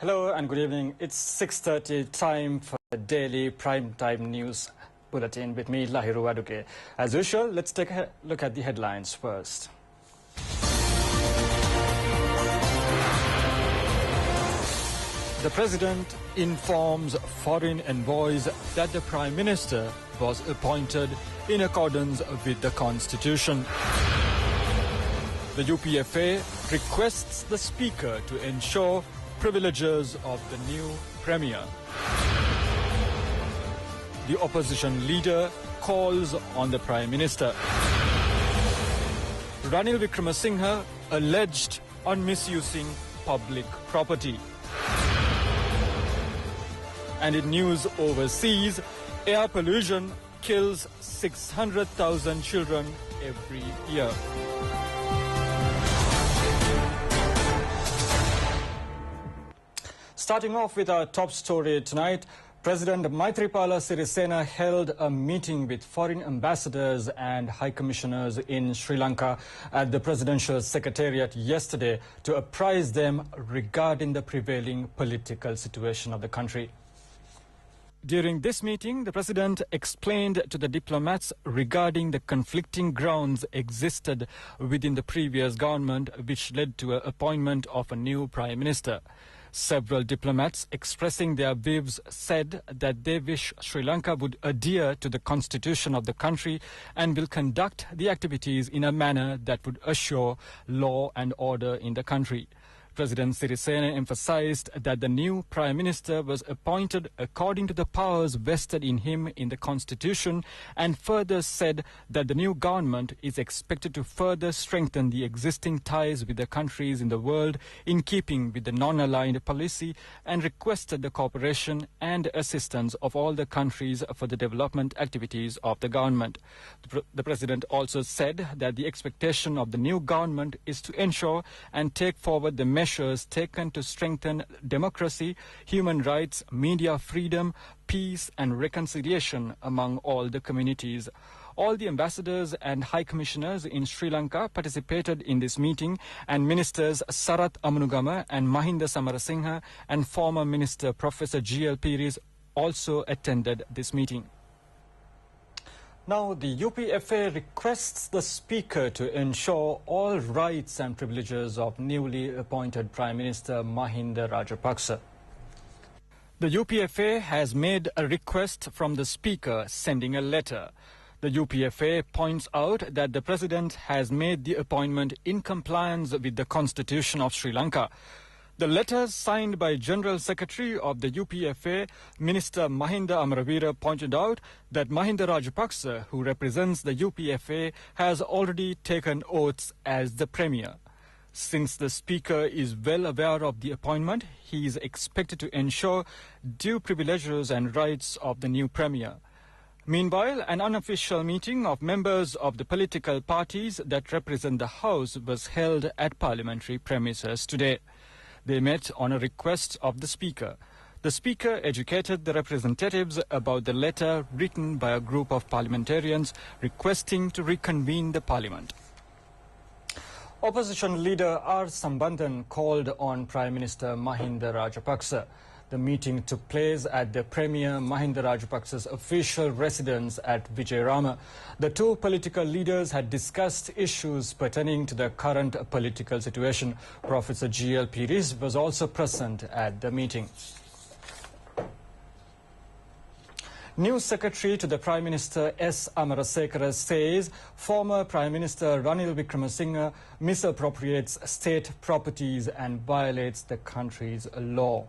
Hello and good evening. It's 6:30 time for the daily prime time news bulletin with me, Lahiru Aduke. As usual, let's take a look at the headlines first. The President informs foreign envoys that the Prime Minister was appointed in accordance with the Constitution. The UPFA requests the Speaker to ensure privileges of the new Premier. The opposition leader calls on the Prime Minister. Ranil Wickremesinghe alleged on misusing public property. And in news overseas, air pollution kills 600,000 children every year. Starting off with our top story tonight, President Maithripala Sirisena held a meeting with foreign ambassadors and high commissioners in Sri Lanka at the Presidential Secretariat yesterday to apprise them regarding the prevailing political situation of the country. During this meeting, the President explained to the diplomats regarding the conflicting grounds existed within the previous government, which led to the appointment of a new Prime Minister. Several diplomats expressing their views said that they wish Sri Lanka would adhere to the constitution of the country and will conduct the activities in a manner that would assure law and order in the country. President Sirisena emphasized that the new Prime Minister was appointed according to the powers vested in him in the Constitution, and further said that the new government is expected to further strengthen the existing ties with the countries in the world in keeping with the non-aligned policy, and requested the cooperation and assistance of all the countries for the development activities of the government. The President also said that the expectation of the new government is to ensure and take forward the measures taken to strengthen democracy, human rights, media freedom, peace and reconciliation among all the communities. All the ambassadors and high commissioners in Sri Lanka participated in this meeting, and Ministers Sarath Amunugama and Mahinda Samarasinghe and former Minister Professor G.L. Piris also attended this meeting. Now, the UPFA requests the Speaker to ensure all rights and privileges of newly appointed Prime Minister Mahinda Rajapaksa. The UPFA has made a request from the Speaker, sending a letter. The UPFA points out that the President has made the appointment in compliance with the Constitution of Sri Lanka. The letter signed by General Secretary of the UPFA, Minister Mahinda Amaravira, pointed out that Mahinda Rajapaksa, who represents the UPFA, has already taken oaths as the Premier. Since the Speaker is well aware of the appointment, he is expected to ensure due privileges and rights of the new Premier. Meanwhile, an unofficial meeting of members of the political parties that represent the House was held at parliamentary premises today. They met on a request of the Speaker. The Speaker educated the representatives about the letter written by a group of parliamentarians requesting to reconvene the Parliament. Opposition leader R. Sambandhan called on Prime Minister Mahinda Rajapaksa. The meeting took place at the Premier Mahinda Rajapaksa's official residence at Vijayarama. The two political leaders had discussed issues pertaining to the current political situation. Professor G.L. Piris was also present at the meeting. New Secretary to the Prime Minister S. Amarasekara says former Prime Minister Ranil Wickremesinghe misappropriates state properties and violates the country's law.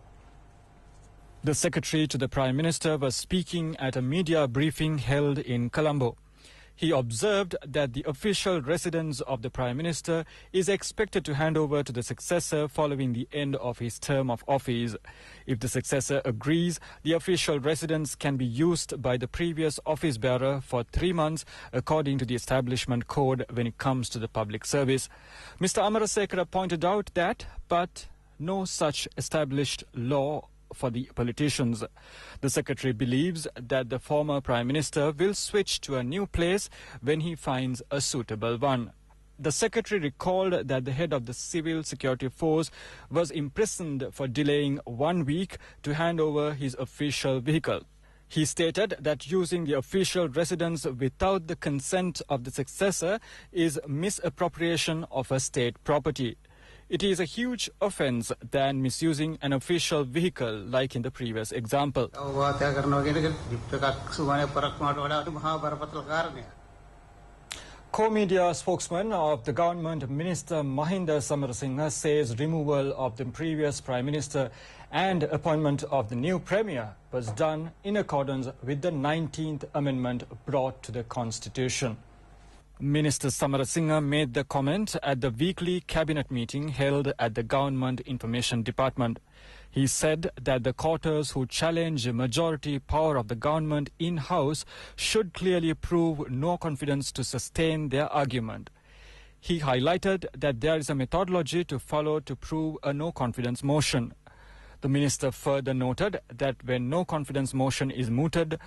The Secretary to the Prime Minister was speaking at a media briefing held in Colombo. He observed that the official residence of the Prime Minister is expected to hand over to the successor following the end of his term of office. If the successor agrees, the official residence can be used by the previous office bearer for 3 months according to the establishment code when it comes to the public service. Mr. Amarasekara pointed out that, but no such established law for the politicians. The Secretary believes that the former Prime Minister will switch to a new place when he finds a suitable one. The secretary recalled that the head of the civil security force was imprisoned for delaying 1 week to hand over his official vehicle. He stated that using the official residence without the consent of the successor is misappropriation of a state property. It is a huge offence than misusing an official vehicle like in the previous example. Co-media spokesman of the government, Minister Mahinda Samarasinghe, says removal of the previous Prime Minister and appointment of the new Premier was done in accordance with the 19th Amendment brought to the Constitution. Minister Samarasinghe made the comment at the weekly cabinet meeting held at the Government Information Department. He said that the quarters who challenge majority power of the government in-house should clearly prove no confidence to sustain their argument. He highlighted that there is a methodology to follow to prove a no-confidence motion. The minister further noted that when no-confidence motion is mooted,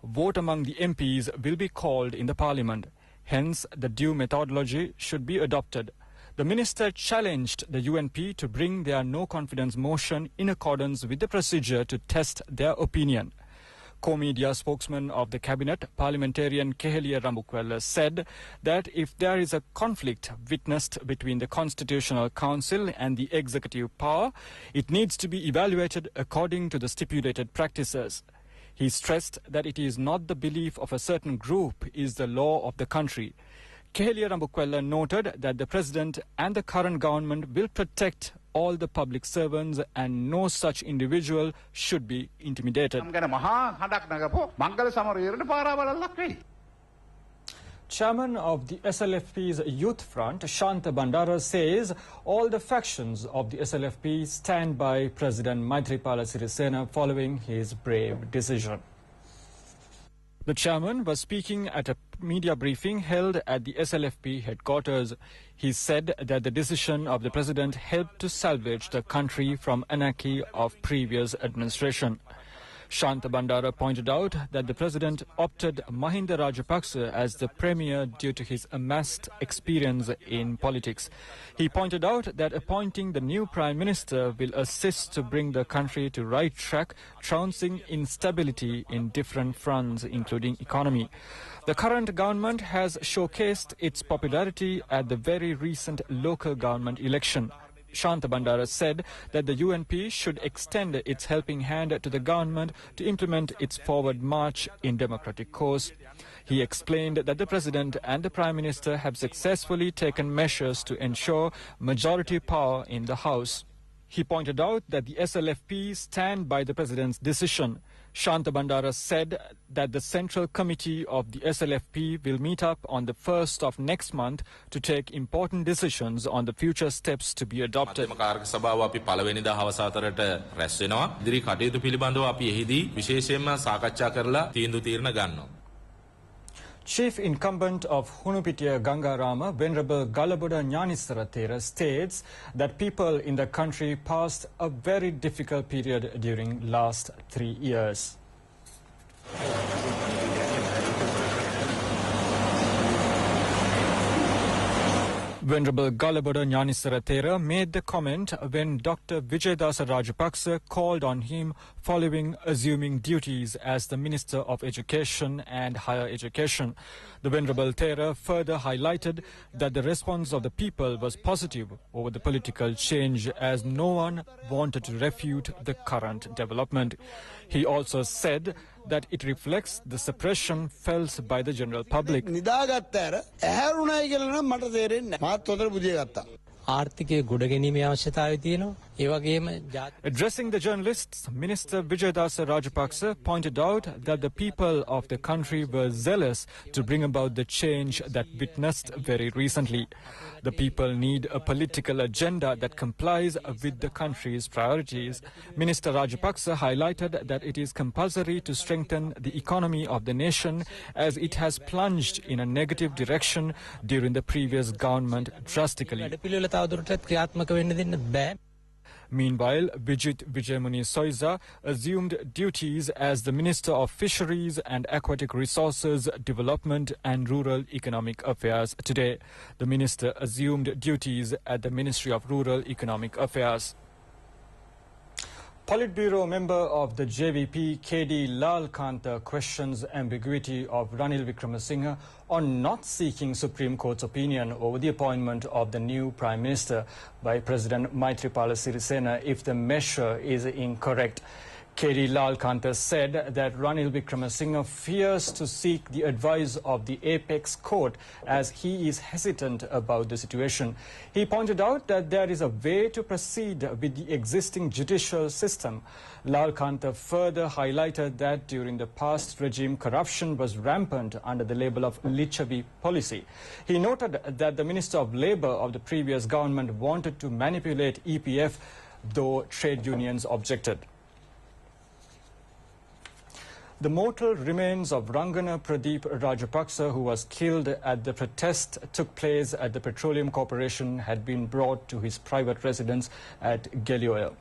vote among the MPs will be called in the parliament. Hence, the due methodology should be adopted. The minister challenged the UNP to bring their no-confidence motion in accordance with the procedure to test their opinion. Co-media spokesman of the cabinet, parliamentarian Keheliya Rambukwella, said that if there is a conflict witnessed between the Constitutional Council and the executive power, it needs to be evaluated according to the stipulated practices. He stressed that it is not the belief of a certain group is the law of the country. Keheliya Rambukwella noted that the President and the current government will protect all the public servants and no such individual should be intimidated. Chairman of the SLFP's Youth Front, Shanta Bandara, says all the factions of the SLFP stand by President Maithripala Sirisena following his brave decision. The chairman was speaking at a media briefing held at the SLFP headquarters. He said that the decision of the president helped to salvage the country from anarchy of previous administration. Shanta Bandara pointed out that the president opted Mahinda Rajapaksa as the premier due to his amassed experience in politics. He pointed out that appointing the new prime minister will assist to bring the country to right track, trouncing instability in different fronts, including economy. The current government has showcased its popularity at the very recent local government election. Shanta Bandara said that the UNP should extend its helping hand to the government to implement its forward march in democratic course. He explained that the President and the Prime Minister have successfully taken measures to ensure majority power in the House. He pointed out that the SLFP stand by the President's decision. Shanta Bandara said that the Central Committee of the SLFP will meet up on the 1st of next month to take important decisions on the future steps to be adopted. Chief incumbent of Hunupitiya Gangarama, Venerable Galaboda Nyanisara Thera, states that people in the country passed a very difficult period during last 3 years. Venerable Galaboda Nyanisara Thera made the comment when Dr. Vijayadasa Rajapaksa called on him following assuming duties as the Minister of Education and Higher Education. The Venerable Thera further highlighted that the response of the people was positive over the political change as no one wanted to refute the current development. He also said that it reflects the suppression felt by the general public. Addressing the journalists, Minister Vijayadasa Rajapaksa pointed out that the people of the country were zealous to bring about the change that witnessed very recently. The people need a political agenda that complies with the country's priorities. Minister Rajapaksa highlighted that it is compulsory to strengthen the economy of the nation as it has plunged in a negative direction during the previous government drastically. Meanwhile, Vijit Vijayamuni Soiza assumed duties as the Minister of Fisheries and Aquatic Resources, Development and Rural Economic Affairs today. The minister assumed duties at the Ministry of Rural Economic Affairs. Politburo member of the JVP, KD Lal Kanta, questions ambiguity of Ranil Wickremesinghe on not seeking Supreme Court's opinion over the appointment of the new Prime Minister by President Maithripala Sirisena if the measure is incorrect. KD Lal Kanta said that Ranil Wickremesinghe fears to seek the advice of the apex court as he is hesitant about the situation. He pointed out that there is a way to proceed with the existing judicial system. Lal Kanta further highlighted that during the past regime, corruption was rampant under the label of Lichavi policy. He noted that the Minister of Labour of the previous government wanted to manipulate EPF, though trade unions objected. The mortal remains of Rangana Pradeep Rajapaksa, who was killed at the protest took place at the Petroleum Corporation, had been brought to his private residence at Gelioya.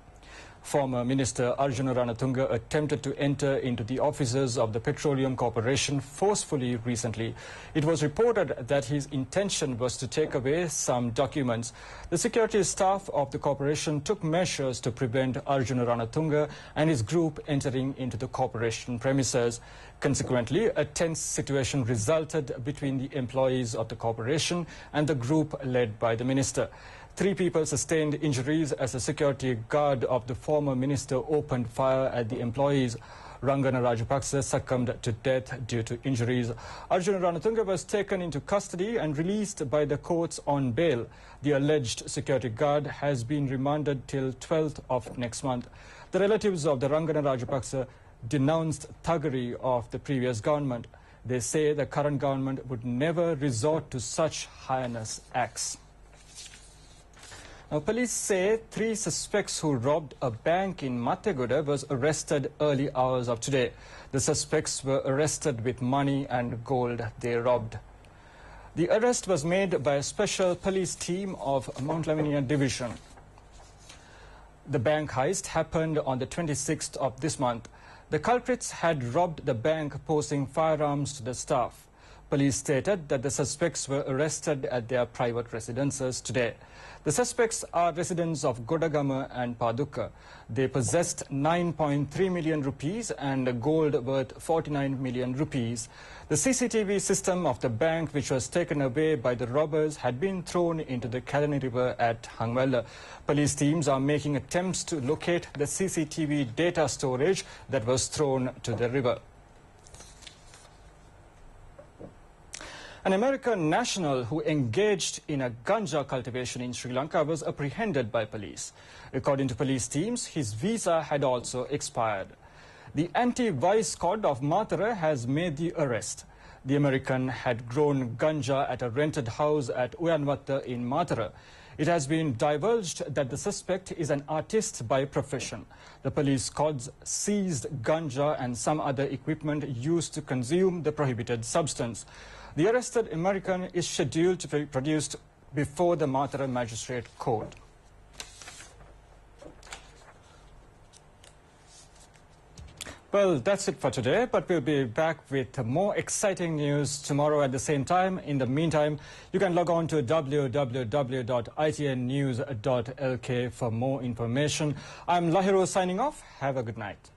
Former Minister Arjuna Ranatunga attempted to enter into the offices of the Petroleum Corporation forcefully recently. It was reported that his intention was to take away some documents. The security staff of the corporation took measures to prevent Arjuna Ranatunga and his group entering into the corporation premises. Consequently, a tense situation resulted between the employees of the corporation and the group led by the minister. 3 people sustained injuries as a security guard of the former minister opened fire at the employees. Rangana Rajapaksa succumbed to death due to injuries. Arjuna Ranatunga was taken into custody and released by the courts on bail. The alleged security guard has been remanded till 12th of next month. The relatives of the Rangana Rajapaksa denounced thuggery of the previous government. They say the current government would never resort to such heinous acts. Now, police say 3 suspects who robbed a bank in Matteguda was arrested early hours of today. The suspects were arrested with money and gold they robbed. The arrest was made by a special police team of Mount Lavinia Division. The bank heist happened on the 26th of this month. The culprits had robbed the bank posing firearms to the staff. Police stated that the suspects were arrested at their private residences today. The suspects are residents of Godagama and Paduka. They possessed 9.3 million rupees and gold worth 49 million rupees. The CCTV system of the bank, which was taken away by the robbers, had been thrown into the Kalani River at Hangwella. Police teams are making attempts to locate the CCTV data storage that was thrown to the river. An American national who engaged in a ganja cultivation in Sri Lanka was apprehended by police. According to police teams, his visa had also expired. The anti-vice squad of Matara has made the arrest. The American had grown ganja at a rented house at Uyanwatta in Matara. It has been divulged that the suspect is an artist by profession. The police squads seized ganja and some other equipment used to consume the prohibited substance. The arrested American is scheduled to be produced before the Matara Magistrate Court. Well, that's it for today, but we'll be back with more exciting news tomorrow at the same time. In the meantime, you can log on to www.itnnews.lk for more information. I'm Lahiro signing off. Have a good night.